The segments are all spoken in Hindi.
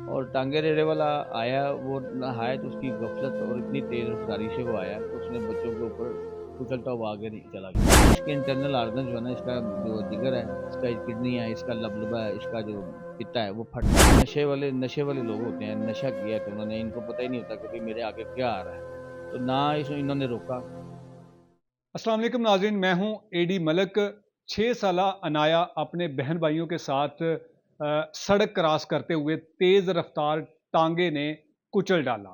और टांगे रेड़े वाला आया, वो नहायत उसकी गफलत और इतनी तेज़ रफ्तारी से वो आया कि उसने बच्चों के ऊपर कुचलता हुआ आगे चला गया। इसके इंटरनल आर्गन जो है ना, इसका जो जिगर है, इसका किडनी है, इसका लबलबा है, इसका जो पित्ता है वो फट गया। नशे वाले लोग होते हैं, नशा किया है तो उन्होंने, इनको पता ही नहीं होता कि भाई मेरे आगे क्या आ रहा है, तो ना इन्होंने रोका। अस्सलाम वालेकुम नाज़रीन, मैं हूं एडी मलक। 6 साला अनाया अपने बहन भाइयों के साथ सड़क क्रॉस करते हुए तेज़ रफ्तार टांगे ने कुचल डाला।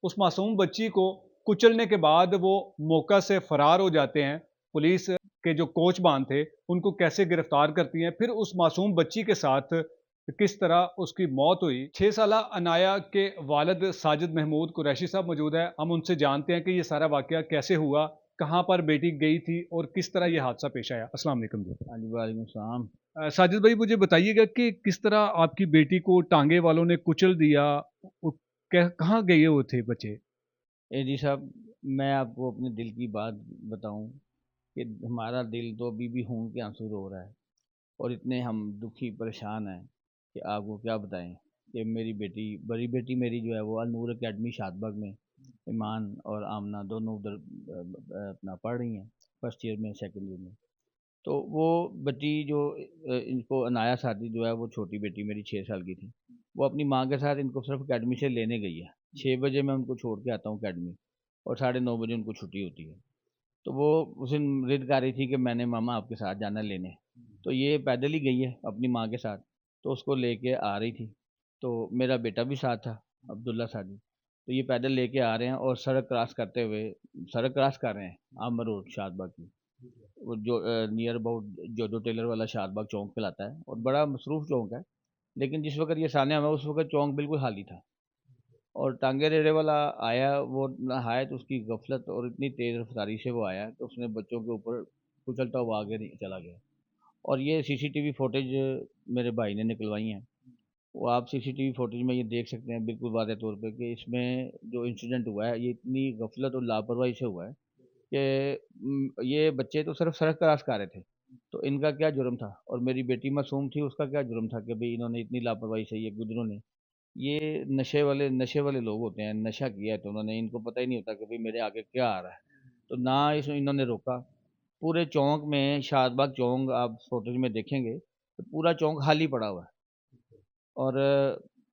उस मासूम बच्ची को कुचलने के बाद वो मौका से फरार हो जाते हैं। पुलिस के जो कोचबान थे उनको कैसे गिरफ्तार करती हैं, फिर उस मासूम बच्ची के साथ किस तरह उसकी मौत हुई। 6 साला अनाया के वालिद साजिद महमूद कुरैशी साहब मौजूद है। हम उनसे जानते हैं कि ये सारा वाकया कैसे हुआ, कहाँ पर बेटी गई थी और किस तरह ये हादसा पेश आया। अस्सलाम वालेकुम जी। हाँ जी, वालेकुम सलाम। साजिद भाई, मुझे बताइएगा कि किस तरह आपकी बेटी को टांगे वालों ने कुचल दिया। कहाँ गए हुए थे बच्चे? ए जी साहब, मैं आपको अपने दिल की बात बताऊं कि हमारा दिल तो अभी भी खून के आंसू रो रहा है, और इतने हम दुखी परेशान हैं कि आपको क्या बताएं कि मेरी बेटी, बड़ी बेटी मेरी जो है वो अल नूर अकेडमी शादबाग में, ईमान और आमना दोनों उधर अपना पढ़ रही हैं, फर्स्ट ईयर में, सेकंड ईयर में। तो वो बच्ची जो इनको अनाया साथी जो है, वो छोटी बेटी मेरी 6 साल की थी, वो अपनी माँ के साथ इनको सिर्फ अकेडमी से लेने गई है। 6 बजे मैं उनको छोड़ के आता हूँ अकेडमी, और 9:30 बजे उनको छुट्टी होती है। तो वो उस दिन जिद कर रही थी कि मैंने मामा आपके साथ जाना लेने। तो ये पैदल ही गई है अपनी माँ के साथ, तो उसको लेके आ रही थी। तो मेरा बेटा भी साथ था, अब्दुल्ला सादी। तो ये पैदल लेके आ रहे हैं और सड़क क्रॉस करते हुए, सड़क क्रॉस कर रहे हैं आमर रोड शादबाग की, वो जो नियर अबाउट जो टेलर वाला शादबाग चौक कहलाता है, और बड़ा मसरूफ चौक है। लेकिन जिस वक्त ये सामने हमें, उस वक्त चौक बिल्कुल खाली था। और टांगे रेड़े वाला आया, वो नहायत उसकी गफलत और इतनी तेज़ रफ्तारी से वो आया कि उसने बच्चों के ऊपर कुचलता हुआ आगे चला गया। और ये सीसीटीवी फुटेज मेरे भाई ने निकलवाई हैं। वो आप सीसीटीवी फुटेज में ये देख सकते हैं बिल्कुल वाज़ेह तौर पे कि इसमें जो इंसिडेंट हुआ है, ये इतनी गफलत और लापरवाही से हुआ है कि ये बच्चे तो सिर्फ सड़क क्रॉस कर रहे थे, तो इनका क्या जुर्म था, और मेरी बेटी मासूम थी, उसका क्या जुर्म था कि भाई इन्होंने इतनी लापरवाही से, ये गुजरों ने, ये नशे वाले लोग होते हैं, नशा किया है तो उन्होंने, इनको पता ही नहीं होता कि भाई मेरे आगे क्या आ रहा है, तो ना इन्होंने रोका। पूरे चौक में, शादबाग चौक आप फोटोज में देखेंगे तो पूरा चौक खाली पड़ा हुआ है, और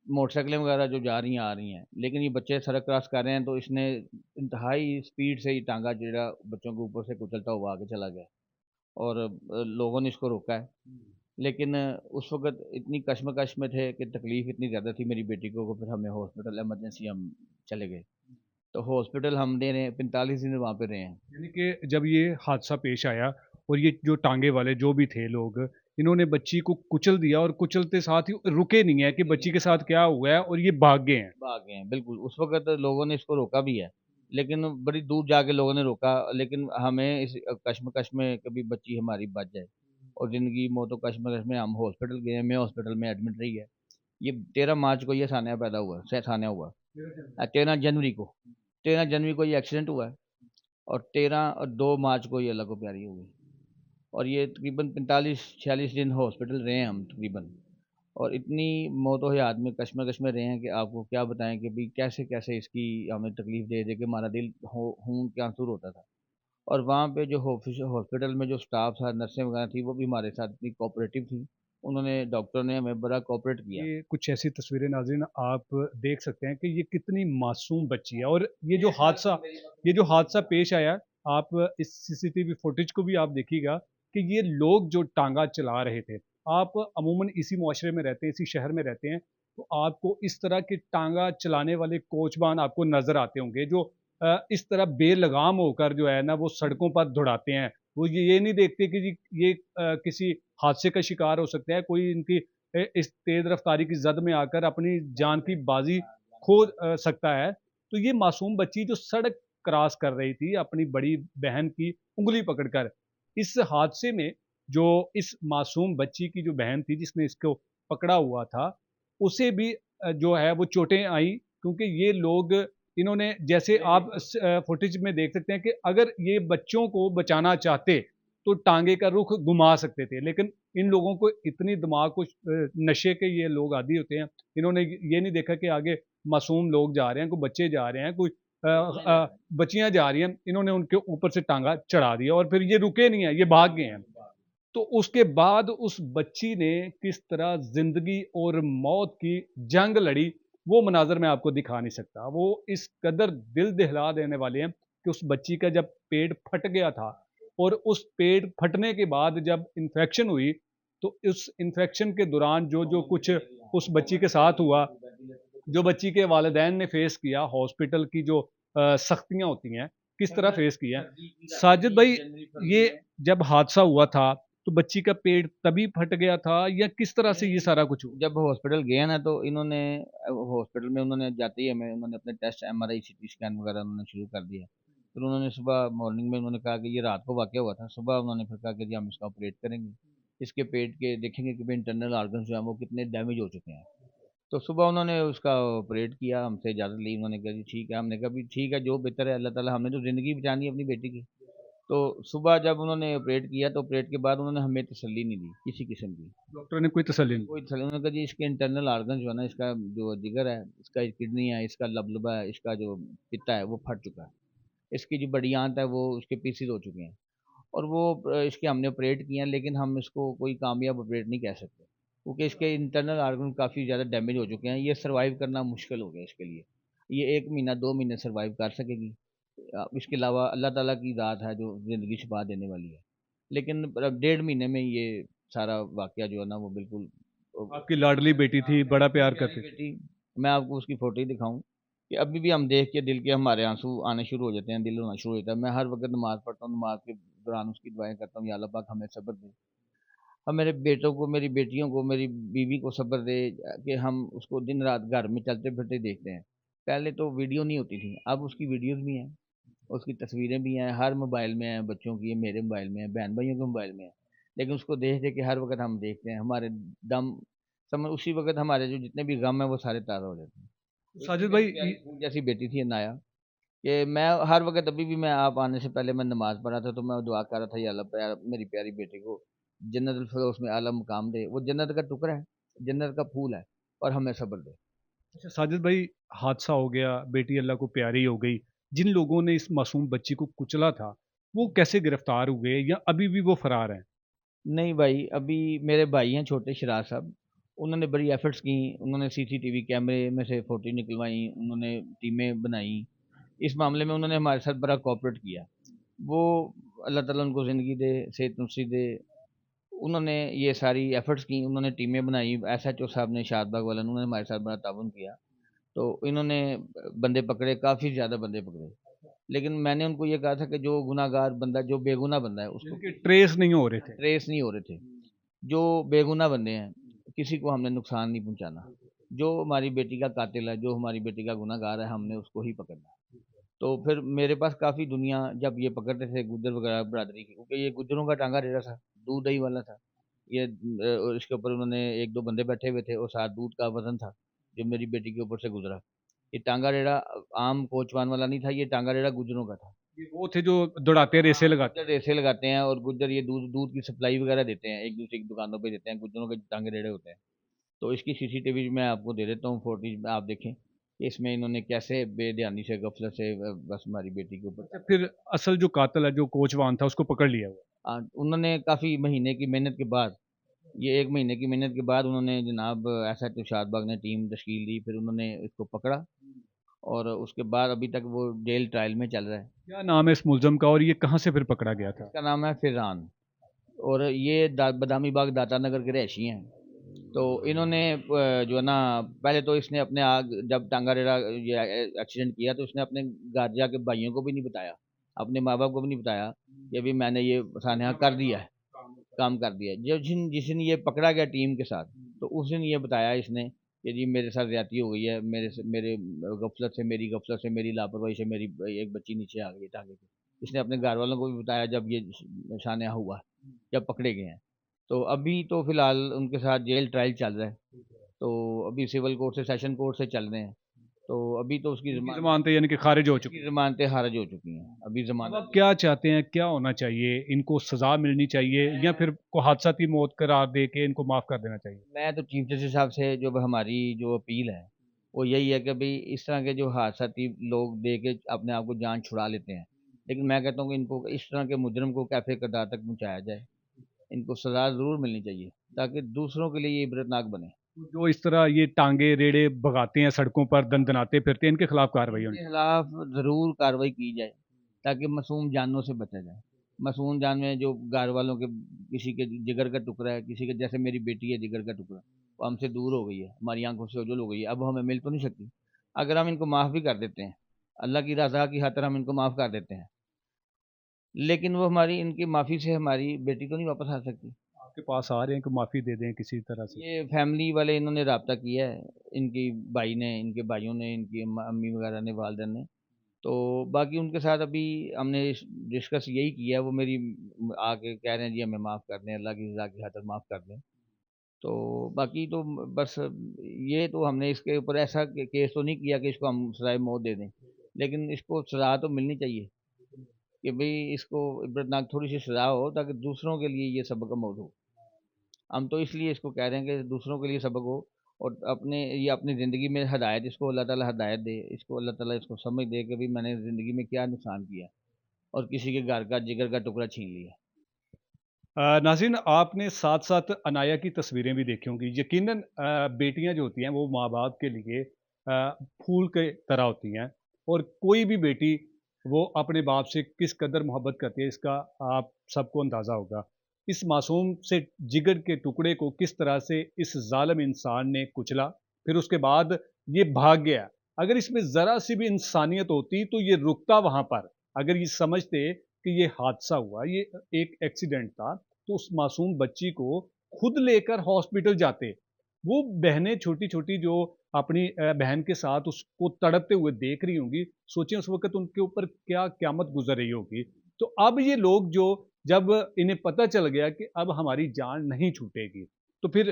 मोटरसाइकिलें वगैरह जो जा रही हैं आ रही हैं, लेकिन ये बच्चे सड़क क्रॉस कर रहे हैं, तो इसने इंतहाई स्पीड से ही टांगा जेड़ा बच्चों के ऊपर से कुचलता हुआ आगे चला गया। और लोगों ने इसको रोका है, लेकिन उस वक़्त इतनी कश्मकश में थे कि तकलीफ़ इतनी ज़्यादा थी मेरी बेटी को, फिर हमें हॉस्पिटल इमरजेंसी हम चले गए। तो हॉस्पिटल हम दे रहे हैं, 45 दिन वहाँ पे रहे हैं। यानी कि जब ये हादसा पेश आया और ये जो टांगे वाले जो भी थे लोग, इन्होंने बच्ची को कुचल दिया और कुचलते साथ ही रुके नहीं है कि बच्ची के साथ क्या हुआ है, और ये भाग गए हैं। भाग गए हैं, बिल्कुल। उस वक़्त लोगों ने इसको रोका भी है, लेकिन बड़ी दूर जाके लोगों ने रोका, लेकिन हमें इस कश्मकश में कभी बच्ची हमारी बच जाए, और ज़िंदगी मौत कश्मकश में हम हॉस्पिटल गए हैं, मैं हॉस्पिटल में एडमिट रही है। ये 13 मार्च को ये सान्या पैदा हुआ, सान्या हुआ। 13 जनवरी को, 13 जनवरी को ये एक्सीडेंट हुआ है, और 13 और 2 मार्च को ये अल्लाह को प्यारी हो गई। और ये तकरीबन 45-46 दिन हॉस्पिटल रहे हैं हम तकरीबन, और इतनी मौतो हयात में कश्मकश में रहे हैं कि आपको क्या बताएं कि भाई कैसे कैसे इसकी हमें तकलीफ़ दे दे के हमारा दिल खून के आंसू रोता था। और वहाँ पे जो हॉस्पिटल में जो स्टाफ था, नर्सें वगैरह थी, वो भी हमारे साथ इतनी कोऑपरेटिव थी। उन्होंने, डॉक्टर ने हमें बड़ा कोऑपरेट किया। ये कुछ ऐसी तस्वीरें नाज़रीन आप देख सकते हैं कि ये कितनी मासूम बच्ची है, और ये जो हादसा पेश आया, आप इस सीसीटीवी फुटेज को भी आप देखिएगा कि ये लोग जो टांगा चला रहे थे, आप अमूमन इसी मुआशरे में रहते हैं, इसी शहर में रहते हैं, तो आपको इस तरह के टांगा चलाने वाले कोचवान आपको नजर आते होंगे जो इस तरह बेलगाम होकर जो है ना वो सड़कों पर दौड़ाते हैं। वो ये नहीं देखते कि जी ये किसी हादसे का शिकार हो सकता है, कोई इनकी इस तेज़ रफ़्तारी की ज़द में आकर अपनी जान की बाज़ी खो सकता है। तो ये मासूम बच्ची जो सड़क क्रॉस कर रही थी अपनी बड़ी बहन की उँगली पकड़कर, इस हादसे में जो इस मासूम बच्ची की जो बहन थी जिसने इसको पकड़ा हुआ था, उसे भी जो है वो चोटें आईं, क्योंकि ये लोग, इन्होंने, जैसे आप फुटेज में देख सकते हैं कि अगर ये बच्चों को बचाना चाहते, तो टाँगे का रुख घुमा सकते थे। लेकिन इन लोगों को इतनी दिमाग को नशे के ये लोग आदी होते हैं, इन्होंने ये नहीं देखा कि आगे मासूम लोग जा रहे हैं, कोई बच्चे जा रहे हैं, कोई बच्चियां जा रही हैं, इन्होंने उनके ऊपर से टांगा चढ़ा दिया और फिर ये रुके नहीं है, ये भाग गए हैं। तो उसके बाद उस बच्ची ने किस तरह ज़िंदगी और मौत की जंग लड़ी, वो मनाज़र मैं आपको दिखा नहीं सकता। वो इस कदर दिल दहला देने वाले हैं कि उस बच्ची का जब पेट फट गया था और उस पेट फटने के बाद जब इन्फेक्शन हुई, तो उस इन्फेक्शन के दौरान जो-जो कुछ उस बच्ची के साथ हुआ, जो बच्ची के वालिदैन ने फेस किया, हॉस्पिटल की जो सख्तियाँ होती हैं, किस तरह फेस किया। साजिद भाई, ये जब हादसा हुआ था, तो बच्ची का पेट तभी फट गया था या किस तरह से ये सारा कुछ हुआ? जब हॉस्पिटल गए ना, तो इन्होंने हॉस्पिटल में उन्होंने जाते ही हमें उन्होंने अपने टेस्ट एमआरआई सीटी स्कैन वगैरह उन्होंने शुरू कर दिया। फिर उन्होंने सुबह मॉर्निंग में उन्होंने कहा कि ये रात को वाक़या हुआ था, सुबह उन्होंने फिर कहा कि जी हम इसका ऑपरेट करेंगे, इसके पेट के देखेंगे कि भाई इंटरनल ऑर्गन्स जो हैं वो कितने डैमेज हो चुके हैं। तो सुबह उन्होंने उसका ऑपरेट किया, हमसे इजाज़त ली, उन्होंने कहा जी ठीक है, हमने कहा भी ठीक है जो बेहतर है, अल्लाह ताला, हमने तो ज़िंदगी बचानी है अपनी बेटी की। तो सुबह जब उन्होंने ऑपरेट किया, तो ऑपरेट के बाद उन्होंने हमें तसल्ली नहीं दी किसी किस्म की। डॉक्टर ने कोई तसल्ली नहीं कोई तसल्ली, उन्होंने कहा जी इसके इंटरनल ऑर्गन जो है ना, इसका जो जिगर है, इसका किडनी है, इसका लबलबा है, इसका जो पित्ता है वो फट चुका है, इसकी जो बड़ी आंत है वो उसके पीसेज हो चुके हैं। और वो इसके हमने ऑपरेट किए हैं, लेकिन हम इसको कोई कामयाब ऑपरेट नहीं कह सकते, क्योंकि इसके इंटरनल ऑर्गन काफ़ी ज़्यादा डैमेज हो चुके हैं, ये सर्वाइव करना मुश्किल हो गया इसके लिए। ये 1 महीना 2 महीने सर्वाइव कर सकेगी। इसके अलावा अल्लाह ताला की ज़ात है जो ज़िंदगी छुपा देने वाली है। लेकिन 1.5 महीने में ये सारा वाक़या जो है ना वो बिल्कुल आपकी लाडली बेटी हाँ, थी, मेरी बड़ा सबसे प्यार प्यारी करती थी। बेटी, मैं आपको उसकी फ़ोटो ही दिखाऊँ कि अभी भी हम देख के दिल के हमारे आँसू आने शुरू हो जाते हैं, दिल रोना शुरू हो जाता है। मैं हर वक़्त नमाज़ पढ़ता हूँ, नमाज़ के दौरान उसकी दुआएँ करता हूँ, या अल्लाह पाक हमें सब्र दे। हम मेरे बेटों को, मेरी बेटियों को, मेरी बीवी को सब्र दे कि हम उसको दिन-रात घर में चलते-फिरते देखते हैं। पहले तो वीडियो नहीं होती थी, अब उसकी वीडियोज़ भी हैं, उसकी तस्वीरें भी हैं, हर मोबाइल में हैं, बच्चों की, मेरे मोबाइल में है, बहन-भाइयों के मोबाइल में है। लेकिन उसको देख-देख के हर वक़्त हम देखते हैं, हमारे दम सम उसी वक़्त हमारे जो जितने भी गम हैं वो सारे ताज़ा हो जाते हैं। एक तो साजिद मेरी भाई, प्यारी फूल जैसी बेटी थी अनाया, कि मैं हर वक़्त अभी भी मैं आप आने से पहले मैं नमाज़ पढ़ रहा था, तो मैं दुआ कर रहा था, या अल्लाह प्यार मेरी प्यारी बेटी को जन्नतुल फ़िरदौस में आला मुकाम दे। वो जन्नत का टुकड़ा है, जन्नत का फूल है, और हमें सब्र दे। अच्छा साजिद भाई, हादसा हो गया, बेटी अल्लाह को प्यारी हो गई। जिन लोगों ने इस मासूम बच्ची को कुचला था, वो कैसे गिरफ्तार हुए या अभी भी वो फरार हैं? नहीं भाई, अभी मेरे भाई हैं छोटे शराज साहब, उन्होंने बड़ी एफ़र्ट्स की, उन्होंने सीसीटीवी कैमरे में से फ़ोटो निकलवाई, उन्होंने टीमें बनाई। इस मामले में उन्होंने हमारे साथ बड़ा कोऑपरेट किया। वो अल्लाह ताला उनको ज़िंदगी दे, सेहत नसीब दे। उन्होंने ये सारी एफ़र्ट्स की, उन्होंने टीमें बनाई, एसएचओ साहब ने, शादबाग वाले ने, उन्होंने हमारे साथ बड़ा ताउन किया। तो इन्होंने बंदे पकड़े, काफ़ी ज़्यादा बंदे पकड़े। लेकिन मैंने उनको ये कहा था कि जो गुनाहगार बंदा, जो बेगुनाह बंदा है, उसको जिनके ट्रेस नहीं हो रहे थे। ट्रेस नहीं हो रहे थे। जो बेगुनाह बंदे हैं, किसी को हमने नुकसान नहीं पहुँचाना। जो हमारी बेटी का कातिल है, जो हमारी बेटी का गुनहगार है, हमने उसको ही पकड़ना है। तो फिर मेरे पास काफ़ी दुनिया जब ये पकड़ते थे, गुज्जर वगैरह बरादरी के, क्योंकि ये गुज्जरों का टांगा रेड़ा था, दूध-दही वाला था। ये और इसके ऊपर उन्होंने 1-2 बंदे बैठे हुए थे, और साथ दूध का वज़न था, जो मेरी बेटी के ऊपर से गुज़रा। ये टांगा रेड़ा आम कोचवान वाला नहीं था, ये टांगा रेड़ा गुज्जरों का था। ये वो थे जो दौड़ाते रेसे हाँ, लगाते। गुज्जर रेसे लगाते हैं, और गुज्जर ये दूध दूध की सप्लाई वगैरह देते हैं, एक-दूसरे की दुकानों पे देते हैं, गुज्जरों के टांगे रेड़े होते हैं। तो इसकी सीसीटीवी मैं आपको दे देता हूँ, फुटेज आप देखें कि इसमें इन्होंने कैसे बेध्यानी से, गफलत से बस हमारी बेटी के ऊपर अच्छा, फिर असल जो कातिल है, जो कोचवान था, उसको पकड़ लिया हुआ। उन्होंने काफ़ी महीने की मेहनत के बाद, ये 1 महीने की मेहनत के बाद उन्होंने जनाब एसएचओ शादबाग ने टीम तश्कील दी, फिर उन्होंने इसको पकड़ा, और उसके बाद अभी तक वो जेल ट्रायल में चल रहा है। क्या नाम है इस मुलज़म का और ये कहाँ से फिर पकड़ा गया था? इसका नाम है फिरहान, और ये बदामी बाग दाता नगर के रहशी हैं। तो इन्होंने जो है ना, पहले तो इसने अपने आग जब टांगा रेरा ये एक्सीडेंट किया, तो इसने अपने घर जाके भाइयों को भी नहीं बताया, अपने माँ बाप को भी नहीं बताया कि अभी मैंने ये सानहा कर दिया है, काम कर दिया है। जिस दिन ये पकड़ा गया टीम के साथ, तो उस दिन ये बताया इसने कि जी मेरे साथ ज़्यादती हो गई है, मेरे गफलत से, मेरी लापरवाही से मेरी एक बच्ची नीचे आ गई है टांगे की। इसने अपने घर वालों को भी बताया जब ये सानहा हुआ, जब पकड़े गए हैं। तो अभी तो फ़िलहाल उनके साथ जेल ट्रायल चल रहा है। तो अभी सिविल कोर्ट से, सेशन कोर्ट से चल रहे हैं। तो अभी तो उसकी उनकी ज़मानत ज़मानतें यानी कि खारिज हो चुकी उसकी हैं। ज़मानतें खारिज हो चुकी हैं, अभी अब ज़मानत आप क्या चाहते हैं, क्या होना चाहिए? इनको सज़ा मिलनी चाहिए या फिर को हादसाती मौत करार दे के इनको माफ़ कर देना चाहिए? मैं तो चीफ जस्टिस साहब से जो हमारी जो अपील है, वो यही है कि भई इस तरह के जो हादसाती लोग दे के अपने आप को जान छुड़ा लेते हैं। लेकिन मैं कहता हूँ कि इनको इस तरह के मुजरिम को कैफ़े किरदार तक पहुँचाया जाए। इनको सज़ा ज़रूर मिलनी चाहिए, ताकि दूसरों के लिए ये इबरतनाक बने। जो इस तरह ये टाँगे, रेड़े भगाते हैं सड़कों पर, दनदनाते फिरते हैं, इनके खिलाफ कार्रवाई होनी इनके चाहिए। खिलाफ ज़रूर कार्रवाई की जाए, ताकि मासूम जानों से बचा जाए। मासूम जान में जो घर वालों के किसी के जिगर का टुकड़ा है, किसी के जैसे मेरी बेटी है जिगर का टुकड़ा, वो हमसे दूर हो गई है, हमारी आँखों से ओझल हो गई है, अब वो हमें मिल तो नहीं सकती। अगर हम इनको माफ़ भी कर देते हैं, अल्लाह की रज़ा की खातिर हम इनको माफ़ कर देते हैं, लेकिन वो हमारी इनकी माफ़ी से हमारी बेटी तो नहीं वापस आ सकती। आपके पास आ रहे हैं कि माफ़ी दे दें किसी तरह से? ये फैमिली वाले इन्होंने राब्ता किया है, इनकी भाई ने, इनके भाइयों ने, इनकी अम्मी वगैरह ने, वालिदा ने। तो बाकी उनके साथ अभी हमने डिस्कस यही किया है, वो मेरी आके कह रहे हैं जी हमें माफ़ कर दें, अल्लाह की रज़ा की खातिर माफ़ कर दें। तो बाकी तो बस ये तो हमने इसके ऊपर ऐसा केस तो नहीं किया कि इसको हम सज़ाए मौत दे दें, लेकिन इसको सज़ा तो मिलनी चाहिए कि भई इसको इबरतनाक थोड़ी-सी सज़ा हो, ताकि दूसरों के लिए ये सबक आमूद हो। हम तो इसलिए इसको कह रहे हैं कि दूसरों के लिए सबक हो, और ये अपनी ज़िंदगी में हिदायत, इसको अल्लाह ताला हिदायत दे, इसको अल्लाह ताला इसको समझ दे कि भई मैंने ज़िंदगी में क्या नुकसान किया और किसी के घर का जिगर का टुकड़ा छीन लिया। नाज़रीन आपने साथ-साथ अनाया की तस्वीरें भी देखी होंगी। यकीनन बेटियाँ जो होती हैं वो माँ-बाप के लिए फूल के तरह होती हैं और कोई भी बेटी वो अपने बाप से किस कदर मोहब्बत करती है इसका आप सबको अंदाज़ा होगा। इस मासूम से जिगर के टुकड़े को किस तरह से इस ज़ालिम इंसान ने कुचला, फिर उसके बाद ये भाग गया। अगर इसमें ज़रा-सी भी इंसानियत होती तो ये रुकता वहाँ पर। अगर ये समझते कि ये हादसा हुआ, ये एक एक्सीडेंट था, तो उस मासूम बच्ची को खुद लेकर हॉस्पिटल जाते। वो बहनें छोटी-छोटी जो अपनी बहन के साथ उसको तड़पते हुए देख रही होंगी, सोचिए उस वक़्त उनके ऊपर क्या क़यामत गुज़र रही होगी। तो अब ये लोग जो जब इन्हें पता चल गया कि अब हमारी जान नहीं छूटेगी, तो फिर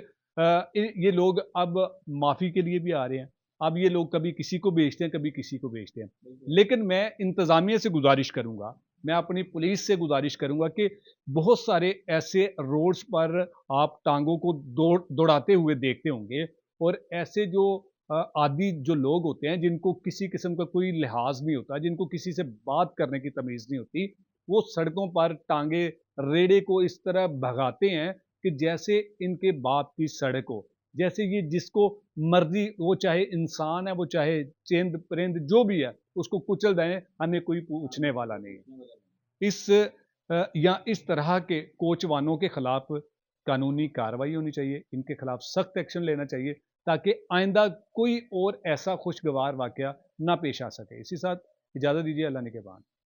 ये लोग अब माफ़ी के लिए भी आ रहे हैं। अब ये लोग कभी किसी को बेचते हैं, कभी किसी को बेचते हैं। लेकिन मैं इंतज़ामिया से गुज़ारिश करूँगा, मैं अपनी पुलिस से गुज़ारिश करूँगा कि बहुत सारे ऐसे रोड्स पर आप टांगों को दौड़ाते हुए देखते होंगे और ऐसे जो आदि जो लोग होते हैं जिनको किसी किस्म का कोई लिहाज नहीं होता, जिनको किसी से बात करने की तमीज़ नहीं होती, वो सड़कों पर टांगे रेड़े को इस तरह भगाते हैं कि जैसे इनके बाप की सड़क हो, जैसे ये जिसको मर्जी, वो चाहे इंसान है, वो चाहे चेंद परिंद जो भी है, उसको कुचल दें, हमें कोई पूछने वाला नहीं है। या इस तरह के कोचवानों के खिलाफ कानूनी कार्रवाई होनी चाहिए, इनके खिलाफ सख्त एक्शन लेना चाहिए ताकि आइंदा कोई और ऐसा खुशगवार वाक़या ना पेश आ सके। इसी साथ इजाज़त दीजिए, अल्लाह ने के बाद।